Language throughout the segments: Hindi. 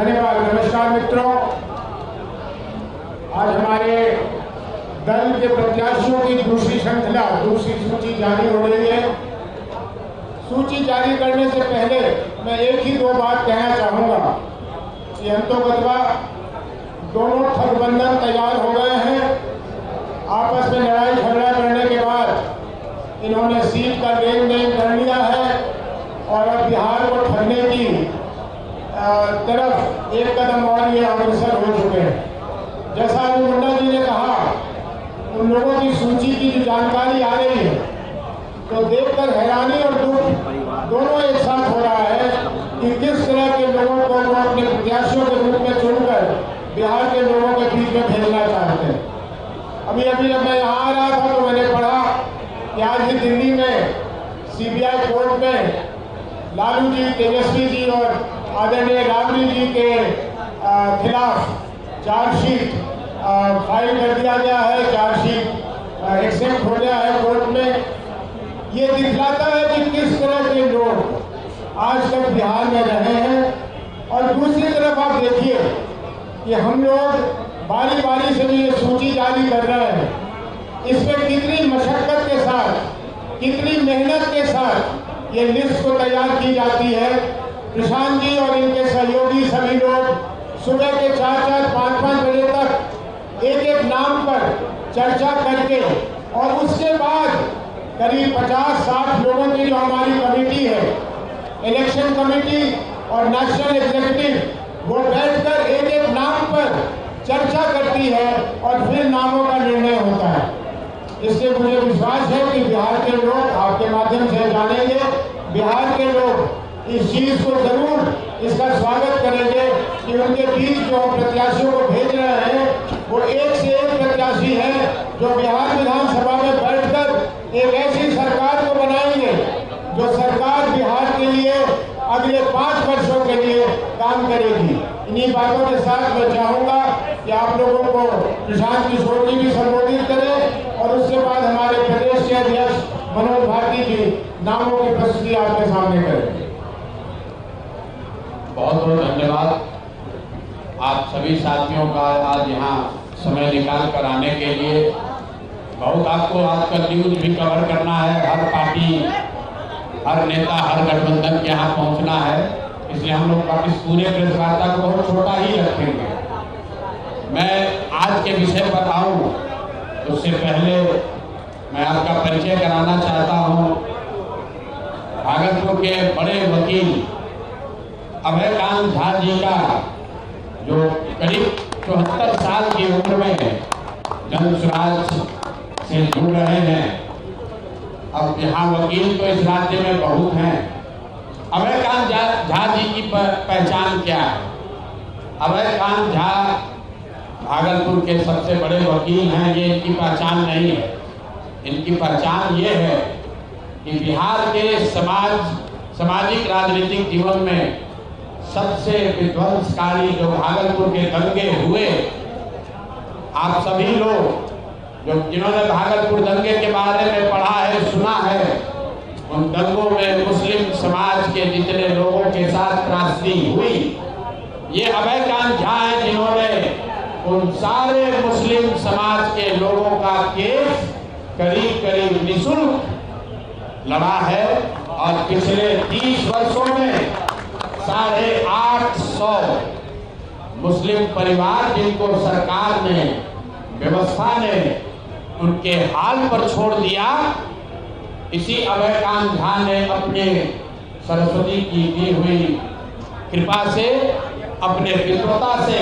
धन्यवाद। नमस्कार मित्रों, आज हमारे दल के प्रत्याशियों की दूसरी श्रृंखला, दूसरी सूची जारी हो रही है। सूची जारी करने से पहले मैं एक ही दो बात कहना चाहूँगा कि अंतोगत्वा दोनों ठगबंधन तैयार हो गए हैं। आपस में लड़ाई झगड़ा करने के बाद इन्होंने सीट का लेन देन कर लिया है और अब बिहार को ठगने की तरफ एक कदम और ये अग्रसर हो चुके हैं। जैसा अभी मुंडा जी ने कहा, उन लोगों की सूची की जो जानकारी आ रही है तो देखकर हैरानी और दुख दोनों एक साथ हो रहा है कि किस तरह के लोगों को वो अपने प्रत्याशियों के रूप में चुनकर बिहार के लोगों के बीच में भेजना चाहते हैं। अभी जब मैं यहाँ आ रहा था तो मैंने पढ़ा कि आज ही दिल्ली में CBI कोर्ट में लालू जी, तेजस्वी जी और आदरणीय राबड़ी जी के खिलाफ चार्जशीट फाइल कर दिया गया है। चार्जशीट एक्सेप्ट हो गया है कोर्ट में। ये दिखलाता है कि किस तरह के लोग आज तक बिहार में रहे हैं। और दूसरी तरफ आप देखिए कि हम लोग बारी बारी से ये सूची जारी कर रहे हैं। इसमें कितनी मशक्कत के साथ, कितनी मेहनत के साथ ये लिस्ट को तैयार की जाती है। प्रशांत जी और इनके सहयोगी सभी लोग सुबह के 4-4, 5-5 बजे तक एक एक नाम पर चर्चा करके और उसके बाद करीब 50-60 लोगों की जो हमारी कमेटी है, इलेक्शन कमेटी और नेशनल एग्जीक्यूटिव, वो बैठकर एक एक नाम पर चर्चा करती है और फिर नामों का निर्णय होता है। इससे मुझे विश्वास है कि बिहार के लोग आपके माध्यम से जानेंगे, बिहार के लोग इस चीज को जरूर इसका स्वागत करेंगे कि उनके बीच जो प्रत्याशियों को भेज रहे हैं वो एक से एक प्रत्याशी है जो बिहार विधानसभा में बैठकर एक ऐसी सरकार को बनाएंगे जो सरकार बिहार के लिए अगले 5 वर्षों के लिए काम करेगी। इन्हीं बातों के साथ मैं चाहूँगा कि आप लोगों को प्रशांत किशोर जी भी संबोधित करें और उसके बाद हमारे प्रदेश के अध्यक्ष मनोज भारती जी नामों की प्रस्तुति आपके सामने करें। बहुत बहुत धन्यवाद आप सभी साथियों का आज यहाँ समय निकाल कर आने के लिए। बहुत आपको आज का न्यूज भी कवर करना है, हर पार्टी, हर नेता, हर गठबंधन के यहाँ पहुँचना है, इसलिए हम लोग इस पूरे प्रेस वार्ता को बहुत छोटा ही रखेंगे। मैं आज के विषय पर आऊँ उससे पहले मैं आपका परिचय कराना चाहता हूँ। भागलपुर के बड़े वकील अभयकांत झा जी का, जो करीब 74 साल की उम्र में जन स्वराज से जुड़ रहे हैं। अब यहाँ वकील तो इस राज्य में बहुत हैं। अभयकांत झा जी की पहचान क्या है? अभयकांत झा भागलपुर के सबसे बड़े वकील हैं, ये इनकी पहचान नहीं है। इनकी पहचान ये है कि बिहार के सामाजिक राजनीतिक जीवन में सबसे विध्वंसकारी जो भागलपुर के दंगे हुए, आप सभी लोग जिन्होंने भागलपुर दंगे के बारे में पढ़ा है, सुना है, उन दंगों में मुस्लिम समाज के जितने लोगों के साथ त्रासदी हुई, ये अभयकांत झा हैं जिन्होंने उन सारे मुस्लिम समाज के लोगों का केस करीब निःशुल्क लड़ा है। और पिछले 30 वर्षों में 850 मुस्लिम परिवार जिनको सरकार ने, व्यवस्था ने उनके हाल पर छोड़ दिया, इसी अभयकांत झा ने अपने सरस्वती की दी हुई कृपा से, अपने विद्वता से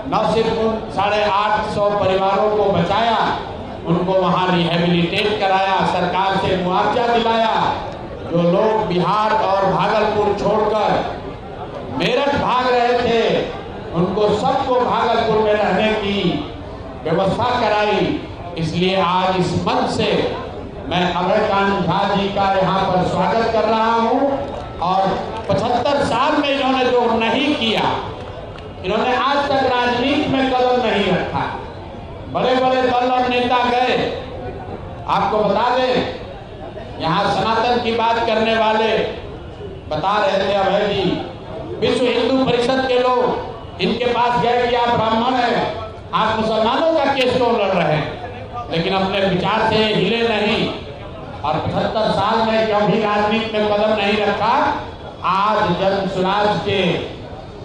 न सिर्फ उन 850 परिवारों को बचाया, उनको वहाँ रिहेबिलिटेट कराया, सरकार से मुआवजा दिलाया। जो लोग बिहार और भागलपुर छोड़कर मेरठ भाग रहे थे, उनको सबको भागलपुर में रहने की व्यवस्था कराई। इसलिए आज इस मंच से मैं अभयकांत झा जी का यहाँ पर स्वागत कर रहा हूँ। और 75 साल में इन्होंने जो नहीं किया, इन्होंने आज तक राजनीति में कदम नहीं रखा। बड़े बड़े दल और नेता गए। आपको बता दें, यहाँ सनातन की बात करने वाले बता रहे थे अभय जी, विश्व हिंदू परिषद के लोग इनके पास गए कि आप ब्राह्मण हैं, आप मुसलमानों का केस क्यों लड़ रहे हैं, लेकिन अपने विचार से हिले नहीं और 75 साल में कभी राजनीति में कदम नहीं रखा। आज जन स्वराज के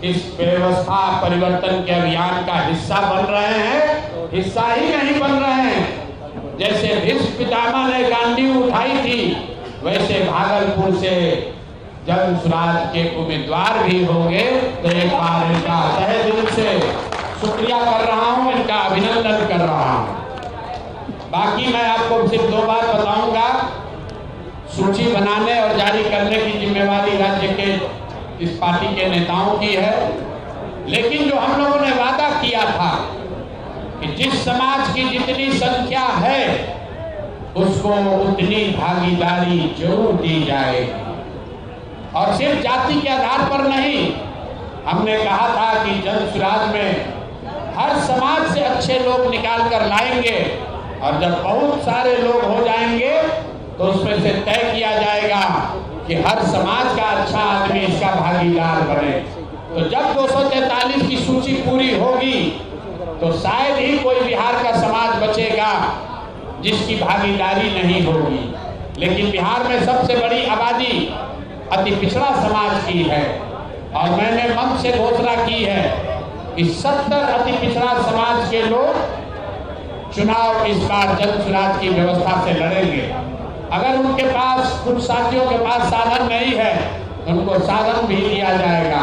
इस व्यवस्था परिवर्तन के अभियान का हिस्सा बन रहे हैं। हिस्सा ही नहीं बन रहे हैं, जैसे भीष्म पितामह ने गांडी उठाई थी, वैसे भागलपुर से जन स्वराज के उम्मीदवार भी होंगे। तो एक बार इनका तहे दिल से शुक्रिया कर रहा हूं, इनका अभिनंदन कर रहा हूं। बाकी मैं आपको सिर्फ 2 बात बताऊंगा। सूची बनाने और जारी करने की जिम्मेवारी राज्य के इस पार्टी के नेताओं की है, लेकिन जो हम लोगों ने वादा किया था कि जिस समाज की जितनी संख्या है उसको उतनी भागीदारी जरूर दी जाएगी। और सिर्फ जाति के आधार पर नहीं, हमने कहा था कि जन स्वराज में हर समाज से अच्छे लोग निकाल कर लाएंगे और जब बहुत सारे लोग हो जाएंगे तो उसमें से तय किया जाएगा कि हर समाज का अच्छा आदमी इसका भागीदार बने। तो जब 243 की सूची पूरी होगी तो शायद ही कोई बिहार का समाज बचेगा जिसकी भागीदारी नहीं होगी। लेकिन बिहार में सबसे बड़ी आबादी अति पिछड़ा समाज की है और मैंने मंच से घोषणा की है कि 70 अति पिछड़ा समाज के लोग चुनाव इस बार जन स्वराज की व्यवस्था से लड़ेंगे। अगर उनके पास, कुछ साथियों के पास साधन नहीं है, उनको साधन भी दिया जाएगा,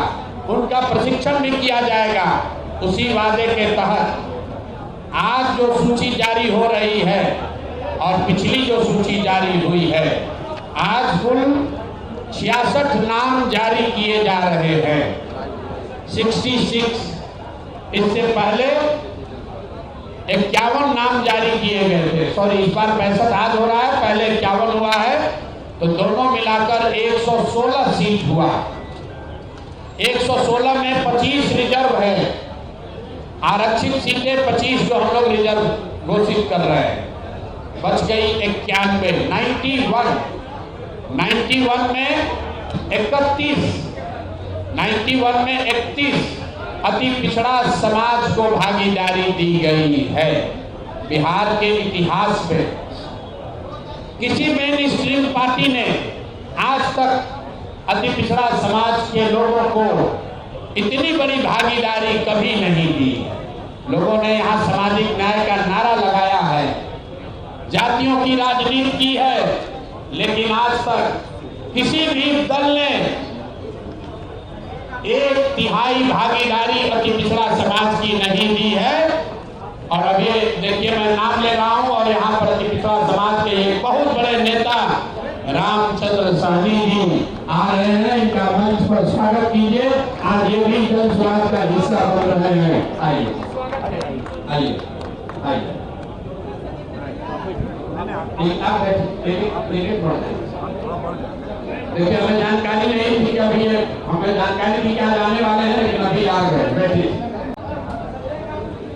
उनका प्रशिक्षण भी किया जाएगा। उसी वादे के तहत आज जो सूची जारी हो रही है और पिछली जो सूची जारी हुई है, आज कुल 66 नाम जारी किए जा रहे हैं। 66, इससे पहले 51 नाम जारी किए गए थे। सॉरी, इस बार 65 आज हो रहा है, पहले 51 हुआ है, तो दोनों मिलाकर 116 सीट हुआ। 116 में 25 रिजर्व है, आरक्षित सीटें 25 जो हम लोग रिजर्व घोषित कर रहे हैं, बच गई 91। 91 में 31, 91 में 31 अति पिछड़ा समाज को भागीदारी दी गई है। बिहार के इतिहास में किसी मेन स्ट्रीम पार्टी ने आज तक अति पिछड़ा समाज के लोगों को इतनी बड़ी भागीदारी कभी नहीं दी। लोगों ने यहाँ सामाजिक न्याय का नारा लगाया है, जातियों की राजनीति की है, लेकिन आज तक किसी भी दल ने 1/3 भागीदारी अति पिछड़ा समाज की नहीं दी है। और अभी देखिए, मैं नाम ले रहा हूं और यहाँ पर अति पिछड़ा समाज के एक बहुत बड़े नेता रामचंद्र साहनी जी आ रहे हैं, इनका मंच पर स्वागत कीजिए। आज ये भी जन स्वराज का हिस्सा बन रहे हैं। आइए आइए आइए, देखिए, हमें जानकारी नहीं थी कि अभी हमें जानकारी थी कि आज आने वाले हैं, लेकिन अभी आ गए, बैठिए।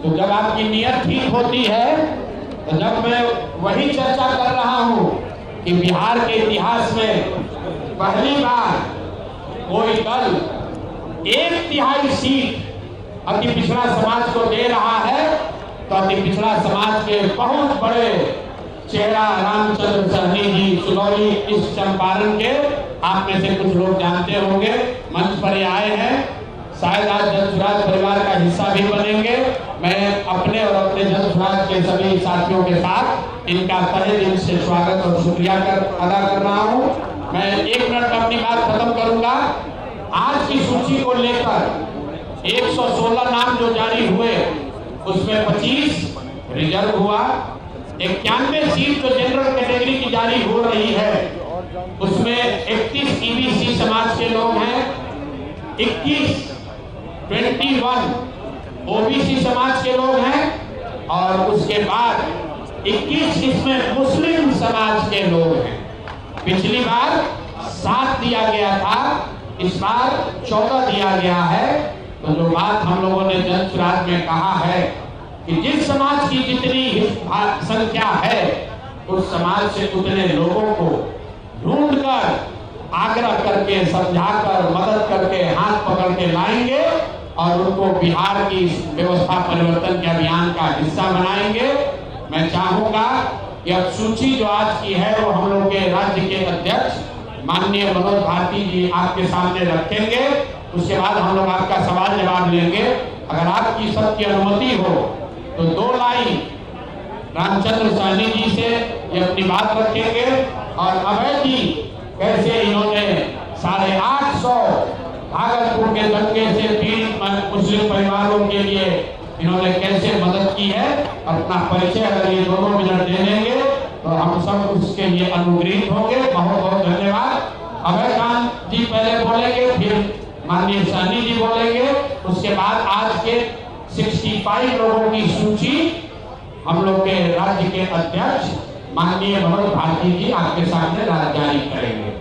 तो जब आपकी नियत ठीक होती है, तो जब मैं वही चर्चा कर रहा हूं कि बिहार के इतिहास में पहली बार कोई दल 1/3 सीट अति पिछड़ा समाज को दे रहा है, तो अति पिछड़ा समाज के बहुत बड़े चेहरा रामचंद्र साहनी जी सुगौली इस चंपारण के, आप में से कुछ लोग जानते होंगे, मंच पर आए हैं। शायद आज जन स्वराज परिवार का हिस्सा भी बनेंगे। मैं अपने और अपने जन स्वराज के सभी साथियों के साथ इनका तहे दिल से स्वागत और शुक्रिया अदा कर रहा हूं। मैं 1 मिनट में अपनी बात खत्म करूंगा। आज की सूची को लेकर 116 नाम जो जारी हुए, उसमें 25 रिजर्व हुआ, 91 सीट जो जनरल कैटेगरी की जारी हो रही है, उसमें 31 ईबीसी समाज के लोग हैं, 21 ओबीसी समाज के लोग हैं और उसके बाद 21 इसमें मुस्लिम समाज के लोग हैं। पिछली बार 7 दिया गया था, इस बार 14 दिया गया है। तो जो बात हम लोगों ने जन स्वराज में कहा है कि जिस समाज की जितनी संख्या है, उस समाज से उतने लोगों को ढूंढकर, आग्रह करके, समझाकर, मदद करके, हाथ पकड़ के लाएंगे और उनको बिहार की व्यवस्था परिवर्तन के अभियान का हिस्सा बनाएंगे। मैं चाहूंगा कि अब सूची जो आज की है वो हम लोग के राज्य के अध्यक्ष माननीय मनोज भारती जी आपके सामने रखेंगे। उसके बाद हम लोग आपका सवाल जवाब लेंगे। अगर आपकी सबकी अनुमति हो तो 2 लाइन रामचंद्र सहनी जी से ये अपनी बात रखेंगे और अभय जी कैसे इन्होंने 850 भागलपुर के दंगे से पीड़ित मुस्लिम परिवारों के लिए इन्होंने कैसे मदद की है, अपना परिचय अगर ये 2 मिनट दे देंगे तो हम सब उसके लिए अनुग्रहित होंगे। बहुत बहुत धन्यवाद। अभय कांत जी पहले बोलेंगे, फिर माननीय सहनी जी बोलेंगे। उसके बाद आज के 65 लोगों की सूची हम लोग के राज्य के अध्यक्ष माननीय मनोज भारती जी आपके सामने जारी करेंगे।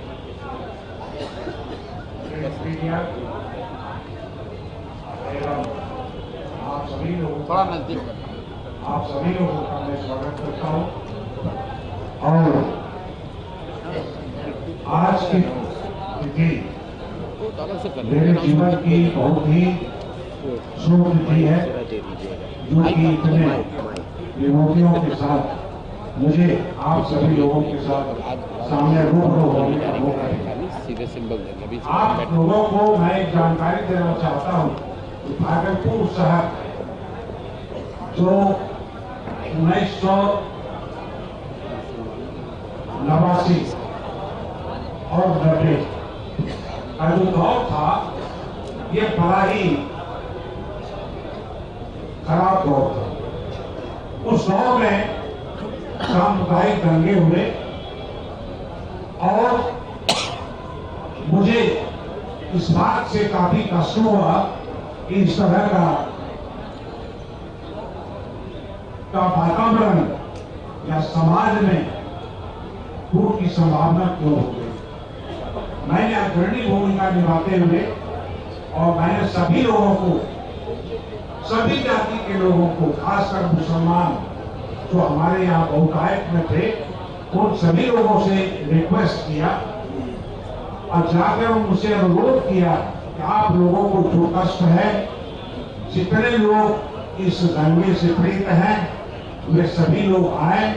आप सभी लोगों थोड़ा नजदीक आप सभी लोगों का मैं स्वागत करता हूँ। और आज की तिथि मेरे जीवन की बहुत ही शुभ तिथि है, जो कि इतने विभूतियों के साथ मुझे आप सभी लोगों के साथ सामने रूबरू होने का मौका मिला। आप लोगों को मैं एक जानकारी देना चाहता हूँ कि भागलपुर शहर जो 1989 और 90 का जो दौर था, ये बड़ा ही खराब दौर था। उस दौर में सामुदायिक दंगे हुए और मुझे इस बात से काफी कष्ट हुआ कि इस तरह का वातावरण या समाज में फूट की संभावना क्यों हो गई। मैंने अग्रणी भूमिका निभाते हुए और मैंने सभी लोगों को, सभी जाति के लोगों को, खासकर मुसलमान जो हमारे यहाँ बहुतायत में थे, उन सभी लोगों से रिक्वेस्ट किया और जाकर उनसे अनुरोध किया कि आप लोगों को जो कष्ट है, जितने लोग इस दंगे से पीड़ित हैं, वे सभी लोग आए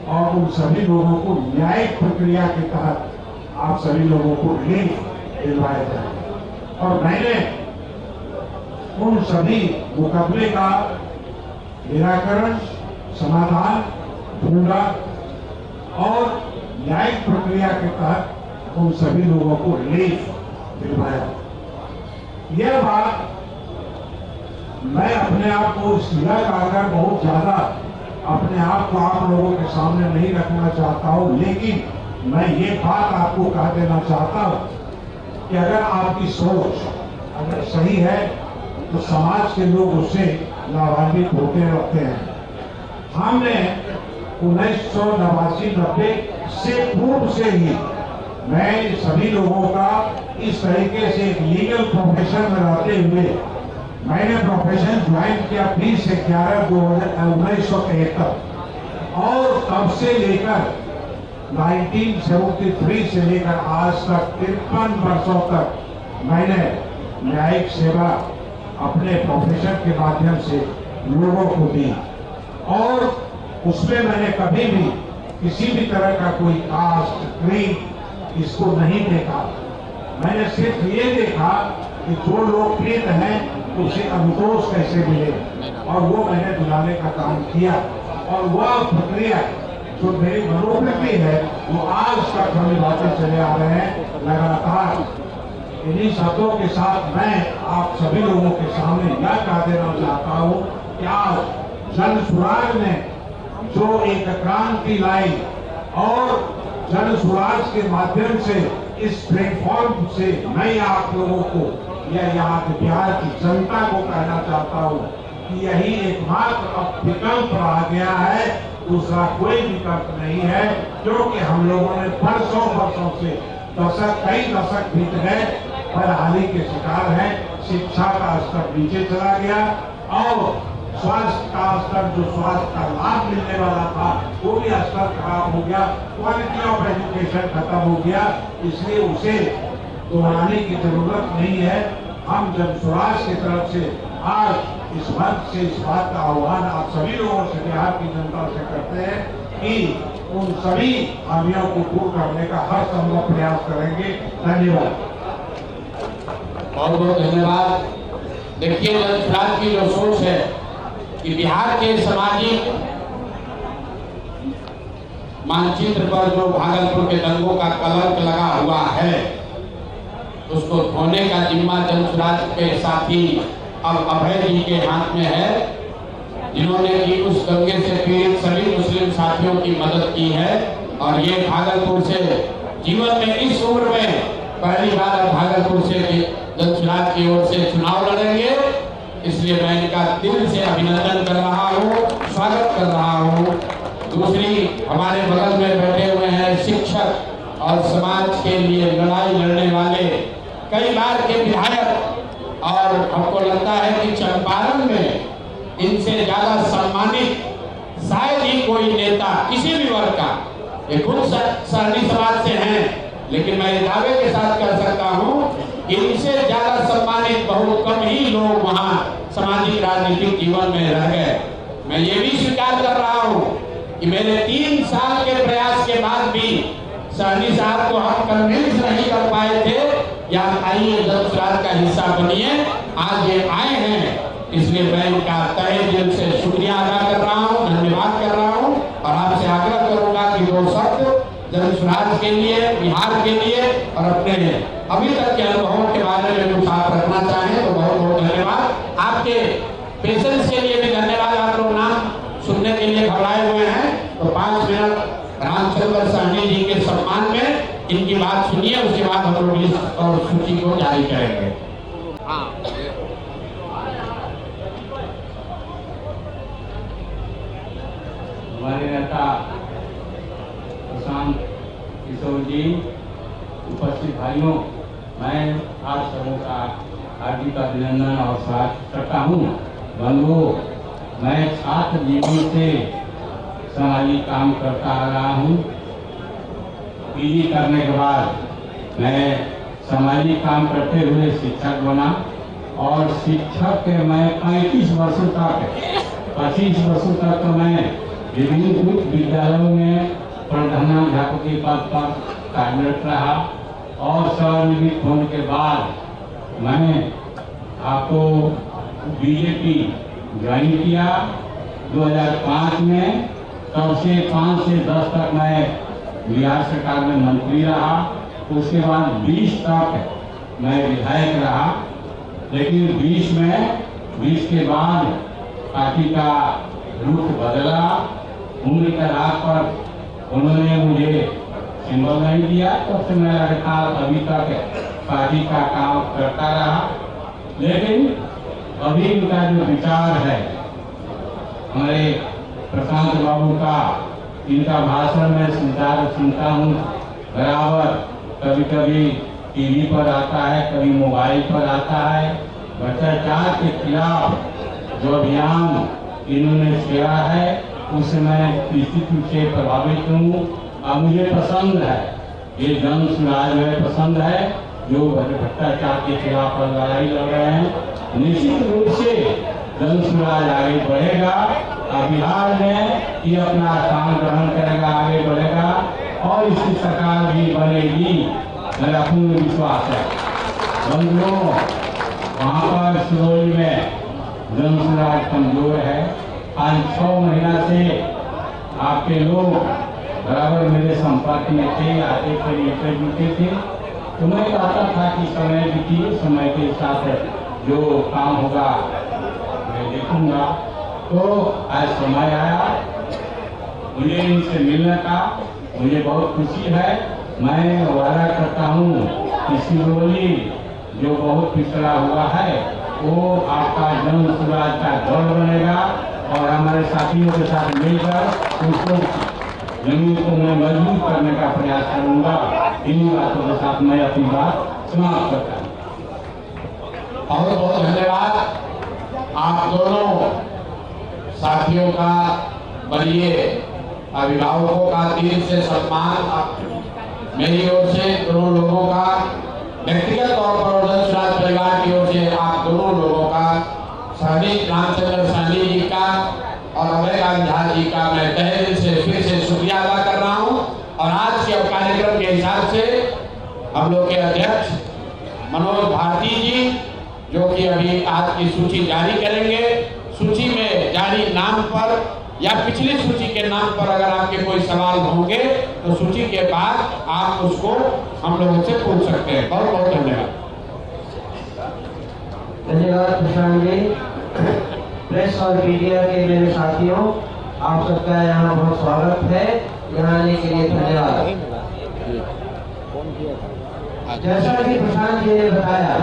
और उन सभी लोगों को न्यायिक प्रक्रिया के तहत आप सभी लोगों को रिलीफ दिलवाया जाए। और मैंने उन सभी मुकदमे का निराकरण, समाधान ढूंढा और न्यायिक प्रक्रिया के तहत उन सभी लोगों को रिलीफ दिलवाया। यह बात मैं अपने आप को सीधा कर बहुत ज्यादा अपने आप को आप लोगों के सामने नहीं रखना चाहता हूं, लेकिन मैं ये बात आपको कह देना चाहता हूं कि अगर आपकी सोच अगर सही है तो समाज के लोग उससे लाभान्वित होते रहते हैं। हमने 1989-90 से पूर्व से ही मैं सभी लोगों का इस तरीके से एक लीगल प्रोफेशन में रहते हुए मैंने प्रोफेशन ज्वाइन किया 20/11/1973 और तब से लेकर 1973 से लेकर आज तक 53 वर्षों तक मैंने न्यायिक सेवा अपने प्रोफेशन के माध्यम से लोगों को दी और उसमें मैंने कभी भी किसी भी तरह का कोई कास्ट, क्रीड इसको नहीं देखा। मैंने सिर्फ ये देखा कि जो लोग पीड़ित हैं उसे अनुतोष कैसे मिले और वो मैंने दिलाने का काम किया। और वह प्रक्रिया जो मेरी मनोवृत्ति है वो आज तक हम निभाते चले आ रहे हैं लगातार। इन्हीं शब्दों के साथ मैं आप सभी लोगों के सामने यह कह देना चाहता हूँ कि आज जन स्वराज ने जो एक क्रांति लाई और जन स्वराज के माध्यम से इस प्लेटफॉर्म से मैं आप लोगों को या यहाँ के बिहार की जनता को कहना चाहता हूँ कि यही एकमात्र अब विकल्प रह गया है, दूसरा कोई विकल्प नहीं है। क्योंकि हम लोगों ने वर्षों से कई दशक बीत गए, बदहाली के शिकार है। शिक्षा का स्तर नीचे चला गया और स्वास्थ्य का स्तर, जो स्वास्थ्य का लाभ मिलने वाला था वो भी स्तर खराब हो गया, क्वालिटी ऑफ एजुकेशन खत्म हो गया। इसलिए उसे दोहराने की जरूरत नहीं है। हम जन स्वराज की तरफ से आज इस मंच से इस बात का आह्वान आप सभी लोगों से, बिहार की जनता से करते हैं कि उन सभी खामियों को दूर करने का हर संभव प्रयास करेंगे। धन्यवाद। बहुत बहुत धन्यवाद। देखिए, जनसुराज की जो सोच है कि बिहार के सामाजिक मानचित्र पर जो भागलपुर के दंगों का कलंक लगा हुआ है, उसको धोने का जिम्मा जनसुराज के साथी अब अभय जी के हाथ में है, जिन्होंने कि उस दंगे से पीड़ित सभी मुस्लिम साथियों की मदद की है। और ये भागलपुर से जीवन में इस उम्र में पहली बार भागलपुर से जनसुराज की ओर से चुनाव लड़ेंगे, इसलिए मैं इनका दिल से अभिनंदन कर रहा हूँ, स्वागत कर रहा हूँ। दूसरी, हमारे बगल में बैठे हुए हैं शिक्षक और समाज के लिए लड़ाई लड़ने वाले कई बार के विधायक, और हमको लगता है कि चंपारण में इनसे ज्यादा सम्मानित शायद ही कोई नेता किसी भी वर्ग का, ये खुद सहनी समाज से हैं, लेकिन मैं दावे के साथ कह सकता हूं कि इनसे ज्यादा सम्मानित बहुत कम ही लोग वहां सामाजिक राजनीतिक जीवन में रह गए। मैं ये भी स्वीकार कर रहा हूं कि मेरे 3 साल के प्रयास के बाद भी सहनी साहब को हम कन्विंस नहीं कर पाए थे या आइए जनसुराज का हिस्सा बनिए, आज ये आए हैं, इसलिए मैं इनका तहे दिल से शुक्रिया अदा कर रहा हूँ, धन्यवाद कर रहा हूँ। और आपसे आग्रह करूंगा कि 2 शब्द जनसुराज के लिए, बिहार के लिए और अपने अभी तक के अनुभवों के बारे में कुछ आप रखना चाहें तो बहुत बहुत धन्यवाद। आपके पेशेंस के लिए भी धन्यवाद। आप लोग नाम सुनने के लिए घबराए हुए हैं, तो 5 मिनट रामचंद्र सहनी जी के सम्मान में इनकी बात सुनिए, उसके बाद हम लोग लिस्ट और सूची को जारी करेंगे। हमारे नेता प्रशांत किशोर जी, उपस्थित भाइयों, मैं आप सबों का हार्दिक अभिनंदन और स्वागत करता हूँ। बंधुओं, मैं छात्र जीवन से सामाजिक काम करता आ रहा हूँ। पीजी करने के बाद मैं सामाजिक काम करते हुए शिक्षक बना और शिक्षक के मैं 25 वर्षों तक तो मैं विभिन्न उच्च विद्यालयों में प्रधानाध्यापक पद पर कार्यरत रहा और सेवानिवृत्त होने के बाद मैं आपको बीजेपी ज्वाइन किया 2005 में। तब से 5 से 10 तक मैं बिहार सरकार में मंत्री रहा, उसके बाद 20 तक मैं विधायक रहा। लेकिन 20 के बाद पार्टी का रुख बदला। उम्र के आधार पर उन्होंने मुझे सिंबल नहीं दिया, तब से मैं लगातार अभी तक पार्टी का काम करता रहा। लेकिन अभी उनका जो विचार है, हमारे प्रशांत बाबू का, इनका भाषण में सुनता हूँ बराबर, कभी कभी टीवी पर आता है, कभी मोबाइल पर आता है। भ्रष्टाचार के खिलाफ जो अभियान इन्होंने छेड़ा है, उससे मैं निश्चित रूप से प्रभावित हूँ और मुझे पसंद है, ये जनसुराज में पसंद है जो भ्रष्टाचार के खिलाफ लड़ाई लड़ रहे हैं। निश्चित रूप से जनसुराज आगे बढ़ेगा और बिहार में ये अपना स्थान ग्रहण करेगा, आगे बढ़ेगा और इसकी सरकार भी बनेगी, मेरा पूर्ण विश्वास है। बंधुओं, वहाँ पर सिरोही में जनसुराज कमजोर है। आज 6 महीना से आपके लोग बराबर मेरे संपर्क में थे, आते थे, मिलते जुलते थे, तो मैं कहता था कि समय बीती, समय के साथ जो काम होगा मैं देखूंगा। तो आज समय आया मुझे इनसे मिलने का, मुझे बहुत खुशी है। मैं वादा करता हूँ कि सिरोही जो बहुत पिछड़ा हुआ है, वो आपका जनसुराज का दल बनेगा और हमारे साथियों के साथ मिलकर उसको जमीन को मैं मजबूत करने का प्रयास करूंगा। इन्हीं बातों के साथ मैं अपनी बात समाप्त करता हूँ। बहुत बहुत धन्यवाद आप दोनों साथियों का, बड़े अभिभावकों का दिल से सम्मान, मेरी ओर से दोनों लोगों का व्यक्तिगत तौर पर वंशराज परिवार की ओर से आप दोनों लोगों का, सहनी रामचंद्र सहनी जी का और अभयकांत झा जी का मैं तहे दिल से फिर से शुक्रिया अदा कर रहा हूँ। और आज के कार्यक्रम के हिसाब से हम लोग के अध्यक्ष मनोज भारती जी, जो कि अभी आज की सूची जारी करेंगे, सूची में जारी नाम पर या पिछली सूची के नाम पर अगर आपके कोई सवाल होंगे तो सूची के बाद आप उसको हम लोगों से पूछ सकते हैं। बहुत बहुत धन्यवाद। धन्यवाद प्रशांत जी। प्रेस और मीडिया के मेरे साथियों, आप सबका यहाँ बहुत स्वागत है। यहाँ आने के लिए धन्यवाद। जैसा कि प्रशांत जी ने बताया,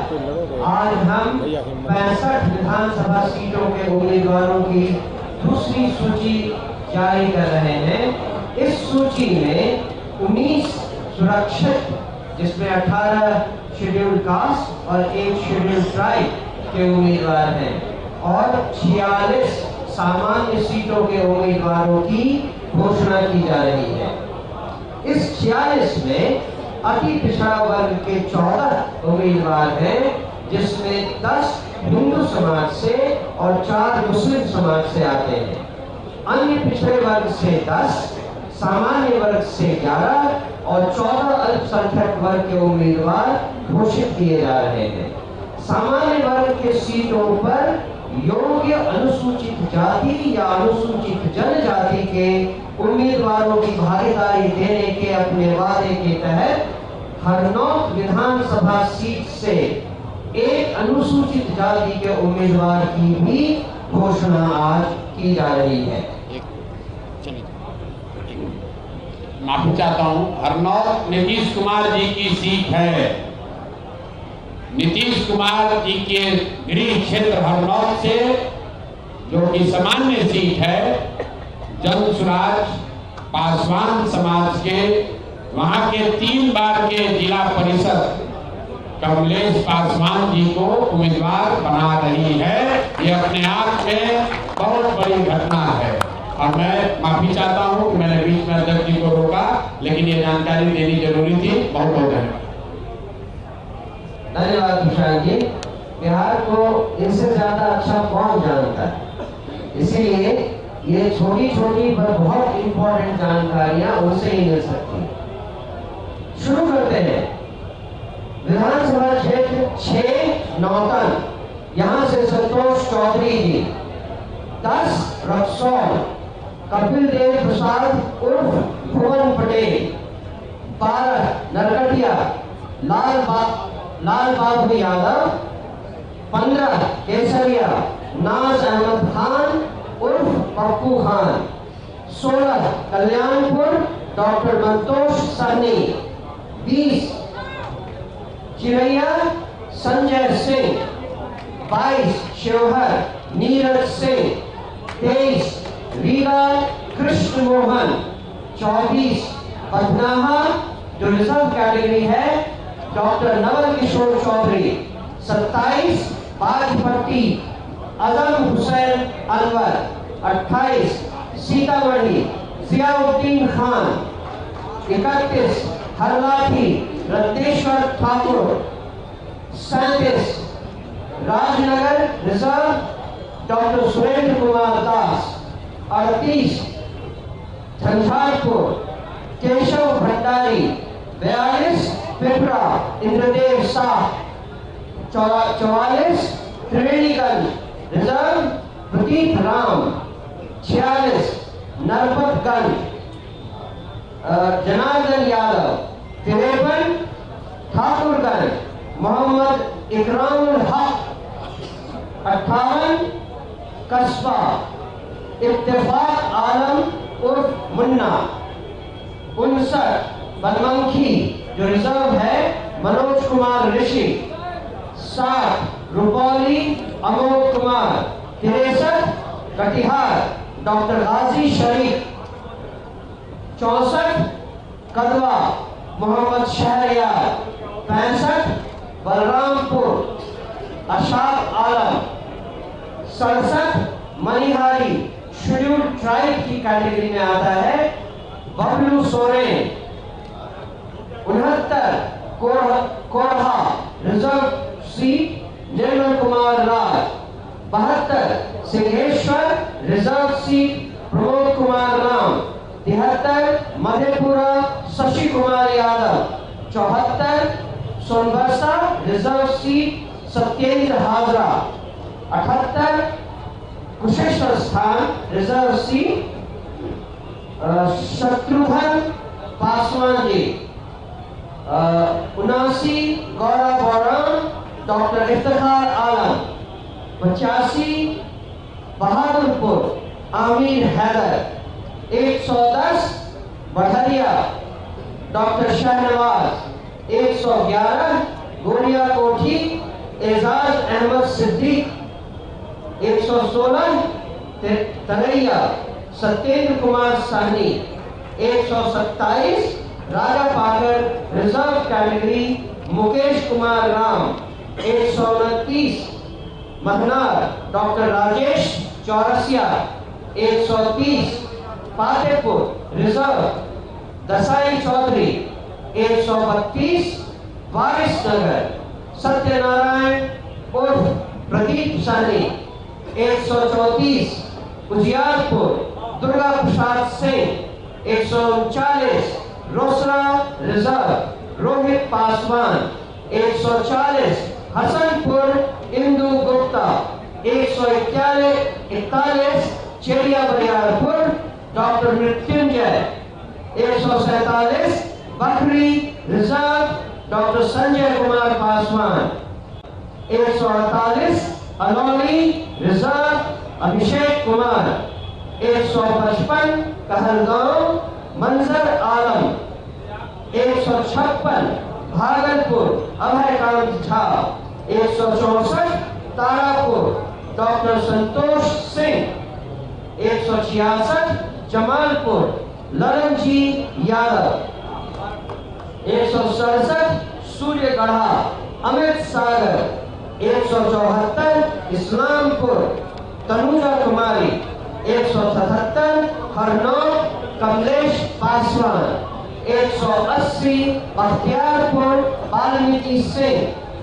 आज हम 65 विधानसभा सीटों के उम्मीदवारों की दूसरी सूची जारी कर रहे हैं। इस सूची में 19 सुरक्षित, जिसमें 18 शेड्यूल्ड कास्ट और 1 शेड्यूल्ड ट्राइब के उम्मीदवार हैं और 46 सामान्य सीटों के उम्मीदवारों की घोषणा की जा रही है। इस 46 में अति पिछड़ा वर्ग के 14 उम्मीदवार हैं, जिसमें 10 हिंदू समाज से और 4 मुस्लिम समाज से आते हैं। अन्य पिछड़े वर्ग से 10, सामान्य वर्ग से 11 और 14 अल्पसंख्यक वर्ग के उम्मीदवार घोषित किए जा रहे हैं। सामान्य वर्ग के सीटों पर योग्य अनुसूचित जाति या अनुसूचित जनजाति के उम्मीदवारों की भागीदारी देने के अपने वादे के तहत हरनौत विधानसभा सीट से एक अनुसूचित जाति के उम्मीदवार की भी घोषणा आज की जा रही है। माफी चाहता हूँ, हरनौत नीतीश कुमार जी की सीट है। नीतीश कुमार जी के गृह क्षेत्र हरनौत से, जो कि सामान्य सीट है, जन सुराज पासवान समाज के वहां के 3 बार के जिला परिषद कमलेश पासवान जी को उम्मीदवार बना रही है। ये अपने आप में बहुत बड़ी घटना है और मैं माफी चाहता हूँ कि मैंने बीच में अध्यक्ष जी को रोका, लेकिन ये जानकारी देनी जरूरी थी। बहुत बहुत धन्यवाद। धन्यवाद प्रशांत जी। बिहार को इनसे ज्यादा अच्छा कौन जानता है, इसीलिए ये छोटी छोटी पर बहुत इंपॉर्टेंट जानकारियां उनसे ही मिल सकती हैं। शुरू करते हैं। विधानसभा क्षेत्र 6 नौतन, यहाँ से संतोष चौधरी जी। 10 रक्सौल, कपिल देव प्रसाद उर्फ भुवन पटेल। 12 नरकटिया, लाल बाबू यादव। 15 केसरिया, नाज अहमद खान उर्फ पप्पू खान। 16 कल्याणपुर, डॉक्टर संतोष सहनी। 20 चिरैया, संजय सिंह। 22 शिवहर, नीरज सिंह। 23 रीगा, कृष्ण मोहन। 24 पटनाहा, जो रिजर्व कैटेगरी है, डॉक्टर नवल किशोर चौधरी। 27 बाजपट्टी, अजम Hussain Anwar. 28 Sitamarhi, Ziauddin Khan. 31 हरलाठी, Ratneshwar Thakur. 37 Rajnagar reserve, doctor Surendra Kumar Das. 38 Jhanjharpur, Keshav Bhandari. 42 Pipra, Indradev Shah. 44 Triveniganj reserve, Pradeep Ram. 46 Narpatganj, Janardan Yadav. 53 Thakurganj, Mohammad Ikramul हक। 58 कस्बा, इत्तेफाक आलम उर्फ मुन्ना। 59 बनमनखी, जो रिजर्व है, Manoj Kumar Rishi. 60 Rupauli, Amod Kumar. 63 Katihar, doctor Ghazi Sharif. 64 Kadwa, Mohammad Shahryar. 65 Balrampur, Ashak Alam. 67 Manihari, scheduled tribe की कैटेगरी में आता है, Bablu Soren. 69 Korha reserve seat Nirmal Kumar Raj. 72 Singheshwar reserve seat Pramod Kumar Ram. 73 Madhepura Shashi Kumar Yadav. 74 Sonbarsa reserve seat Satyendra Hazra. 78 Kusheshwar Asthan reserve seat Shatrughan Paswan ji. 79 Gaura Bauram doctor Iftikhar आलम। 85 बहादुरपुर आमिर हैदर। 110 बढ़िया डॉक्टर शहनवाज। 111 गोरिया कोठी Ejaz Ahmad Siddique. 116 Taraiya Satyendra Kumar Sahni. 127 Raja Pakar reserve category Mukesh Kumar Ram. 129 Mahnar doctor Rajesh Chaurasia. 130 Fatehpur reserve Dasai Chaudhary. 132 Waris Nagar Satyanarayan उर्फ Pradeep Sahni. 134 Ujiyarpur Durga Prasad Singh. 139 Rosera reserve Rohit Paswan. 140 Hasanpur Indu Gupta. 141 Cheria Bariyarpur doctor Mrityunjay. 147 Bakhri reserve doctor Sanjay Kumar Paswan. 148 Alauli reserve Abhishek Kumar. 155 Kahalgaon Manzar Alam. 156 Bhagalpur Abhaykant Jha. 164 Tarapur doctor Santosh Singh. 166 Jamalpur Lalanji Yadav. 167 Suryagarha Amit Sagar. 174 Islampur Tanuja Kumari. 177 Harnaut Kamlesh Paswan. 180 Bakhtiyarpur Valmiki Singh.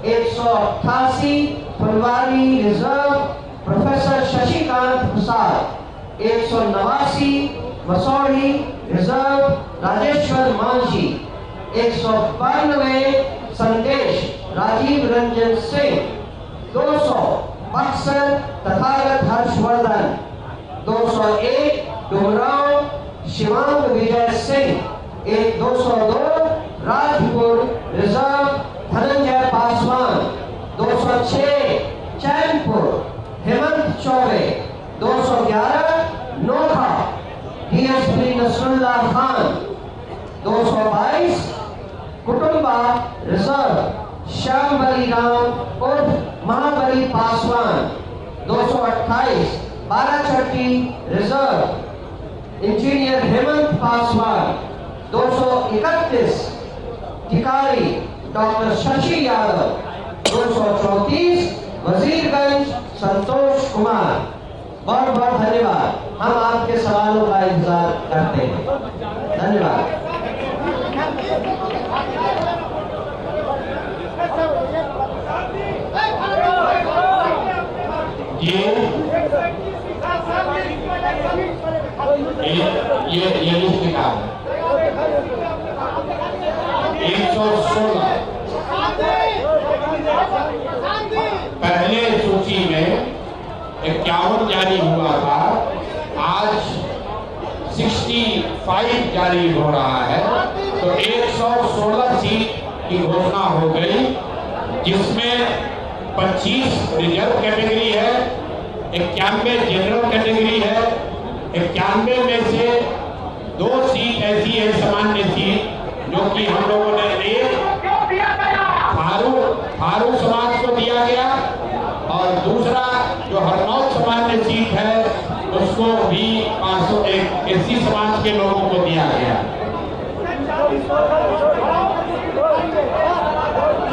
188 Phulwari reserve professor Shashikant Prasad. 189 Masaurhi reserve Rajeshwar Manjhi. 192 Sandesh Rajiv Ranjan Singh. 200 Buxar Tathagat Harshvardhan. 201 Dumraon Shivang Vijay Singh. 202 Rajpur reserve Dhananjay Paswan. 206 Chainpur Hemant Choubey. 211 Nokha DSP Nasrullah Khan. 222 Kutumba reserve Shyam Bali Ram उर्फ Mahabali Paswan. 228 Barachatti reserve engineer Hemant Paswan. 231 Tikari doctor Shashi Yadav. 234 Wazirganj Santosh Kumar. बहुत बहुत धन्यवाद। हम आपके सवालों का इंतजार करते हैं। धन्यवाद। ये लिस्ट निकाल 116 पहले सूची में 51 जारी हुआ था। आज 65 जारी हो रहा है, तो 116 सीट की घोषणा हो गई, जिसमें 25 रिजर्व कैटेगरी है, 91 जनरल कैटेगरी है। 91 में से 2 सीट ऐसी है सामान्य सीट, जो कि हम लोगों ने एक फारूक समाज को दिया गया, और दूसरा जो हरनौत सामान्य सीट है उसको भी 501 एससी समाज के लोगों को दिया गया।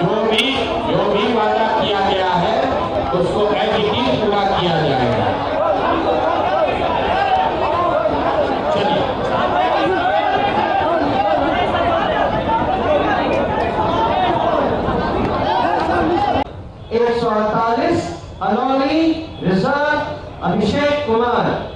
जो भी वादा किया गया है उसको एडिटिव पूरा किया जाएगा। चलिए अभिषेक कुमार।